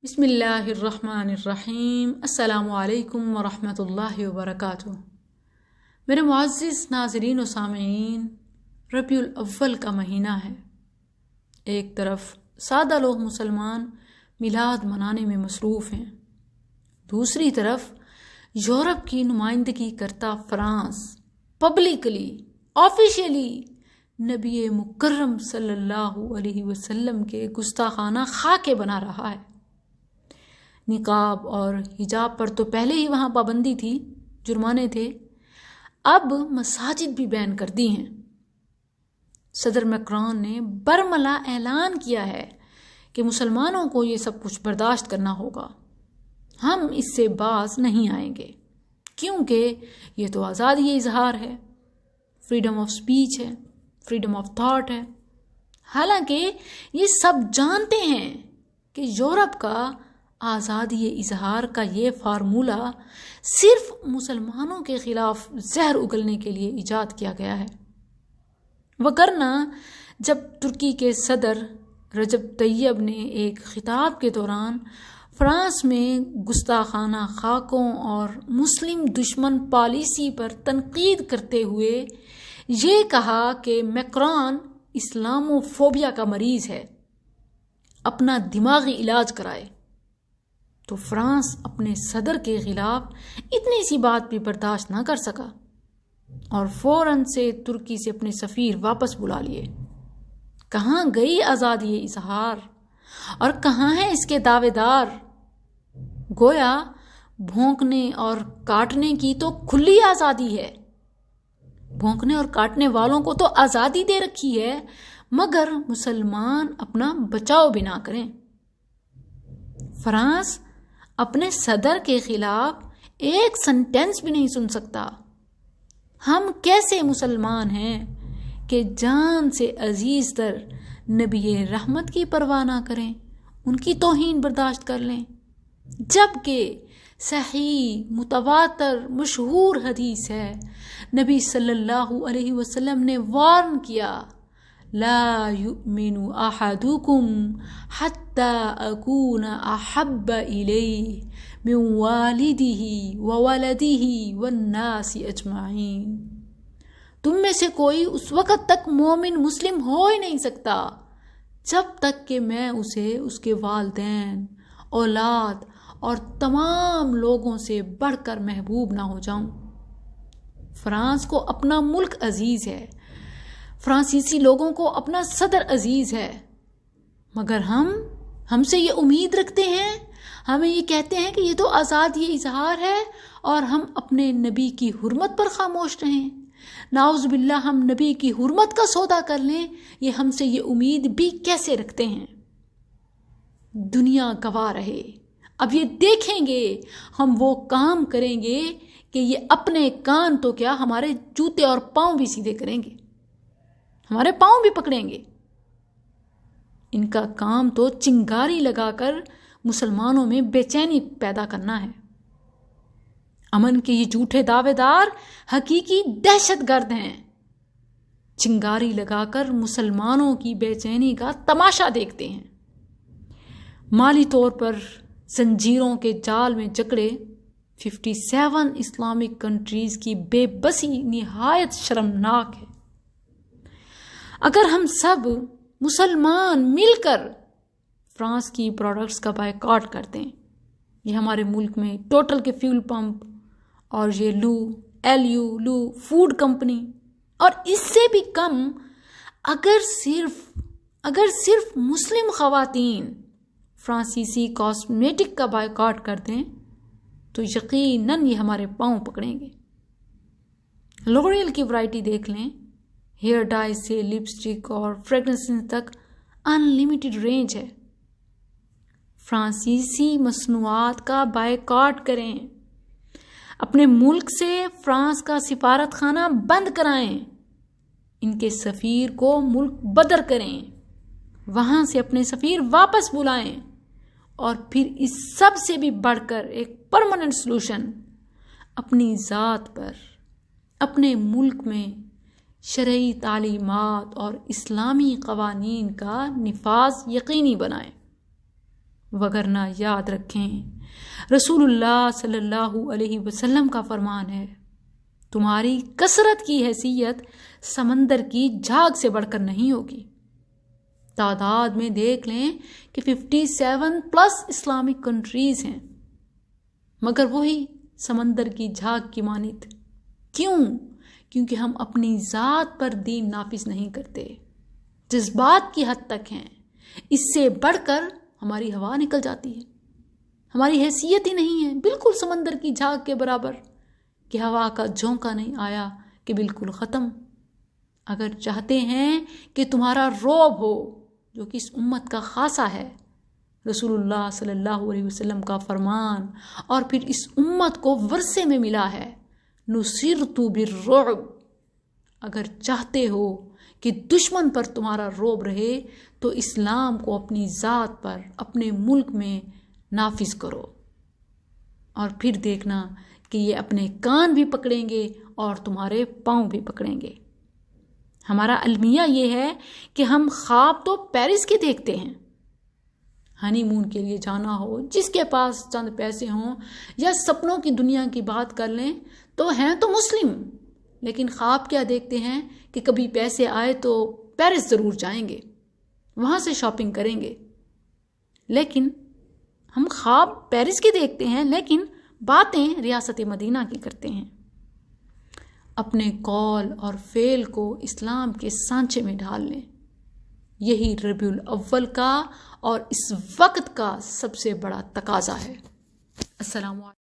بسم اللہ الرحمن الرحیم۔ السلام علیکم ورحمۃ اللہ وبرکاتہ۔ میرے معزز ناظرین و سامعین، ربیع الاول کا مہینہ ہے۔ ایک طرف سادہ لوگ مسلمان میلاد منانے میں مصروف ہیں، دوسری طرف یورپ کی نمائندگی کرتا فرانس پبلکلی آفیشیلی نبی مکرم صلی اللہ علیہ وسلم کے گستاخانہ خاکے بنا رہا ہے۔ نقاب اور حجاب پر تو پہلے ہی وہاں پابندی تھی، جرمانے تھے، اب مساجد بھی بین کر دی ہیں۔ صدر میکرون نے برملا اعلان کیا ہے کہ مسلمانوں کو یہ سب کچھ برداشت کرنا ہوگا، ہم اس سے باز نہیں آئیں گے، کیونکہ یہ تو آزادی اظہار ہے، فریڈم آف سپیچ ہے، فریڈم آف تھاٹ ہے۔ حالانکہ یہ سب جانتے ہیں کہ یورپ کا آزادی اظہار کا یہ فارمولہ صرف مسلمانوں کے خلاف زہر اگلنے کے لیے ایجاد کیا گیا ہے۔ وگرنہ جب ترکی کے صدر رجب طیب نے ایک خطاب کے دوران فرانس میں گستاخانہ خاکوں اور مسلم دشمن پالیسی پر تنقید کرتے ہوئے یہ کہا کہ میکرون اسلامو فوبیا کا مریض ہے، اپنا دماغی علاج کرائے، تو فرانس اپنے صدر کے خلاف اتنی سی بات بھی برداشت نہ کر سکا اور فوراً سے ترکی سے اپنے سفیر واپس بلا لیے۔ کہاں گئی آزادی اظہار اور کہاں ہیں اس کے دعوے دار؟ گویا بھونکنے اور کاٹنے کی تو کھلی آزادی ہے، بھونکنے اور کاٹنے والوں کو تو آزادی دے رکھی ہے، مگر مسلمان اپنا بچاؤ بھی نہ کریں۔ فرانس اپنے صدر کے خلاف ایک سنٹینس بھی نہیں سن سکتا۔ ہم کیسے مسلمان ہیں کہ جان سے عزیز تر نبی رحمت کی پرواہ نہ کریں، ان کی توہین برداشت کر لیں، جبکہ صحیح متواتر مشہور حدیث ہے، نبی صلی اللہ علیہ وسلم نے وارن کیا، لا یؤمن احدکم حتی اکون احب الیہ من والدہ وولدہ والناس اجمعین۔ تم میں سے کوئی اس وقت تک مومن مسلم ہو ہی نہیں سکتا جب تک کہ میں اسے اس کے والدین، اولاد اور تمام لوگوں سے بڑھ کر محبوب نہ ہو جاؤں۔ فرانس کو اپنا ملک عزیز ہے، فرانسیسی لوگوں کو اپنا صدر عزیز ہے، مگر ہم سے یہ امید رکھتے ہیں، ہمیں یہ کہتے ہیں کہ یہ تو آزادی اظہار ہے اور ہم اپنے نبی کی حرمت پر خاموش رہیں۔ نعوذ باللہ، ہم نبی کی حرمت کا سودا کر لیں، یہ ہم سے یہ امید بھی کیسے رکھتے ہیں؟ دنیا گواہ رہے، اب یہ دیکھیں گے ہم وہ کام کریں گے کہ یہ اپنے کان تو کیا ہمارے جوتے اور پاؤں بھی سیدھے کریں گے، ہمارے پاؤں بھی پکڑیں گے۔ ان کا کام تو چنگاری لگا کر مسلمانوں میں بے چینی پیدا کرنا ہے۔ امن کے یہ جھوٹے دعوے دار حقیقی دہشت گرد ہیں، چنگاری لگا کر مسلمانوں کی بے چینی کا تماشا دیکھتے ہیں۔ مالی طور پر زنجیروں کے جال میں جکڑے 57 اسلامک کنٹریز کی بے بسی نہایت شرمناک ہے۔ اگر ہم سب مسلمان مل کر فرانس کی پروڈکٹس کا بائیکاٹ کرتے ہیں، یہ ہمارے ملک میں ٹوٹل کے فیول پمپ اور یہ لو فوڈ کمپنی، اور اس سے بھی کم اگر صرف مسلم خواتین فرانسیسی کاسمیٹک کا بائیکاٹ کر دیں تو یقیناً یہ ہمارے پاؤں پکڑیں گے۔ لوریل کی ورائٹی دیکھ لیں، ہیئر ڈائی سے لپسٹک اور فریگرنس تک انلیمیٹڈ رینج ہے۔ فرانسیسی مصنوعات کا بائیکاٹ کریں، اپنے ملک سے فرانس کا سفارت خانہ بند کرائیں، ان کے سفیر کو ملک بدر کریں، وہاں سے اپنے سفیر واپس بلائیں، اور پھر اس سب سے بھی بڑھ کر ایک پرماننٹ سلوشن اپنی ذات پر، اپنے ملک میں شرعی تعلیمات اور اسلامی قوانین کا نفاذ یقینی بنائیں۔ وگرنہ یاد رکھیں رسول اللہ صلی اللہ علیہ وسلم کا فرمان ہے، تمہاری کثرت کی حیثیت سمندر کی جھاگ سے بڑھ کر نہیں ہوگی۔ تعداد میں دیکھ لیں کہ 57+ اسلامک کنٹریز ہیں، مگر وہی سمندر کی جھاگ کی مانند۔ کیوں؟ کیونکہ ہم اپنی ذات پر دین نافذ نہیں کرتے، جذبات کی حد تک ہیں، اس سے بڑھ کر ہماری ہوا نکل جاتی ہے، ہماری حیثیت ہی نہیں ہے بالکل سمندر کی جھاگ کے برابر کہ ہوا کا جھونکا نہیں آیا کہ بالکل ختم۔ اگر چاہتے ہیں کہ تمہارا رعب ہو، جو کہ اس امت کا خاصہ ہے، رسول اللہ صلی اللہ علیہ وسلم کا فرمان، اور پھر اس امت کو ورثے میں ملا ہے نصرت بالرعب۔ اگر چاہتے ہو کہ دشمن پر تمہارا رعب رہے تو اسلام کو اپنی ذات پر، اپنے ملک میں نافذ کرو، اور پھر دیکھنا کہ یہ اپنے کان بھی پکڑیں گے اور تمہارے پاؤں بھی پکڑیں گے۔ ہمارا المیہ یہ ہے کہ ہم خواب تو پیرس کے دیکھتے ہیں، ہنی مون کے لیے جانا ہو، جس کے پاس چند پیسے ہوں، یا سپنوں کی دنیا کی بات کر لیں تو ہیں تو مسلم، لیکن خواب کیا دیکھتے ہیں کہ کبھی پیسے آئے تو پیرس ضرور جائیں گے، وہاں سے شاپنگ کریں گے۔ لیکن ہم خواب پیرس کے دیکھتے ہیں لیکن باتیں ریاست مدینہ کی کرتے ہیں۔ اپنے قول اور فعل کو اسلام کے سانچے میں ڈھال لیں، یہی ربیع الاول کا اور اس وقت کا سب سے بڑا تقاضا ہے۔ السلام علیکم۔